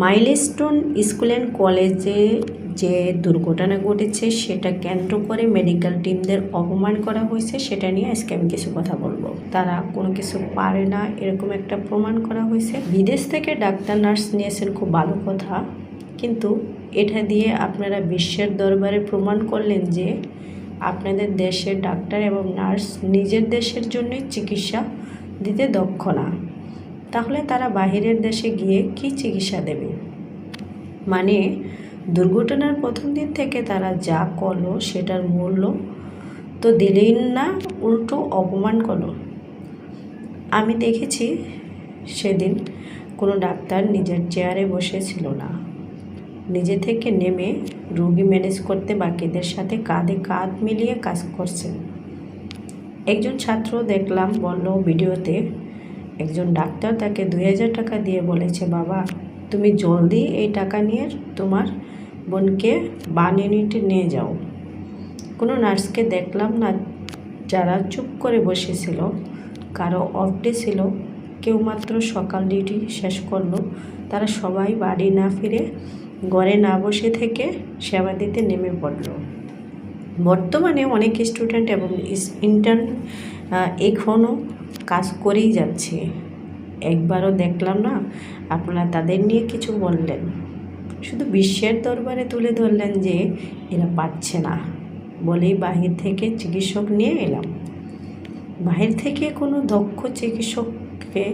Milestone school and কলেজে যে দুর্ঘটনা ঘটেছে সেটা কেন্দ্র করে মেডিকেল টিমদের অপমান করা হয়েছে, সেটা নিয়ে আজকে আমি কিছু কথা বলবো। তারা কোনো কিছু পারে না এরকম একটা প্রমাণ করা হয়েছে। বিদেশ থেকে ডাক্তার নার্স নিয়েছেন, খুব ভালো কথা, কিন্তু এটা দিয়ে আপনারা বিশ্বের দরবারে প্রমাণ করলেন যে আপনাদের দেশের ডাক্তার এবং নার্স নিজের দেশের জন্যই চিকিৎসা দিতে দক্ষ না। তাহলে তারা বাহিরের দেশে গিয়ে কি চিকিৎসা দেবে? মানে দুর্ঘটনার প্রথম দিন থেকে তারা যা করলো সেটার মূল্য তো দিলেই না, উল্টো অপমান করলো। আমি দেখেছি সেদিন কোনো ডাক্তার নিজের চেয়ারে বসেছিল না, নিজে থেকে নেমে রোগী ম্যানেজ করতে বাকিদের সাথে কাঁধে কাঁধ মিলিয়ে কাজ করছেন। একজন ছাত্র দেখলাম বলল ভিডিওতে, একজন ডাক্তার তাকে 2000 টাকা দিয়ে বলেছে, বাবা তুমি জলদি এই টাকা নিয়ে তোমার বোনকে বানিয়ে নিয়ে যাও। কোনো নার্সকে দেখলাম না যারা চুপ করে বসেছিল, কারো অফ ডে ছিল, কেউ মাত্র সকাল ডিউটি শেষ করলো, তারা সবাই বাড়ি না ফিরে ঘরে না বসে থেকে সেবা দিতে নেমে পড়ল। বর্তমানে অনেক স্টুডেন্ট এবং ইন্টার্ন এখনও কাজ করেই যাচ্ছে। একবারও দেখলাম না আপনারা তাদের নিয়ে কিছু বললেন, শুধু বিশ্বের দরবারে তুলে ধরলেন যে এরা পারছে না বলেই বাহির থেকে চিকিৎসক নিয়ে এলাম। বাহির থেকে কোনো দক্ষ চিকিৎসককে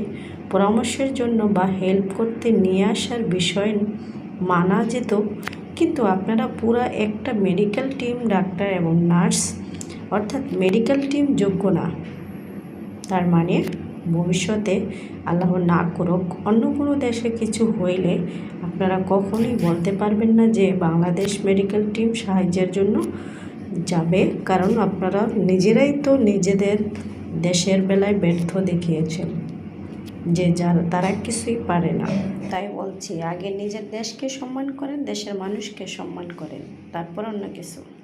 পরামর্শের জন্য বা হেল্প করতে নিয়ে আসার বিষয় মানা যেত, কিন্তু আপনারা পুরা একটা মেডিকেল টিম, ডাক্তার এবং নার্স, অর্থাৎ মেডিকেল টিম যোগ্য না। তার মানে ভবিষ্যতে আল্লাহ না করুক অন্য কোনো দেশে কিছু হইলে আপনারা কখনোই বলতে পারবেন না যে বাংলাদেশ মেডিকেল টিম সাহায্যের জন্য যাবে, কারণ আপনারা নিজেরাই তো নিজেদের দেশের বেলায় ব্যর্থ দেখিয়েছেন যে তারা কিছুই পারে না। তাই বলছি, আগে নিজের দেশকে সম্মান করেন, দেশের মানুষকে সম্মান করেন, তারপর অন্য কিছু।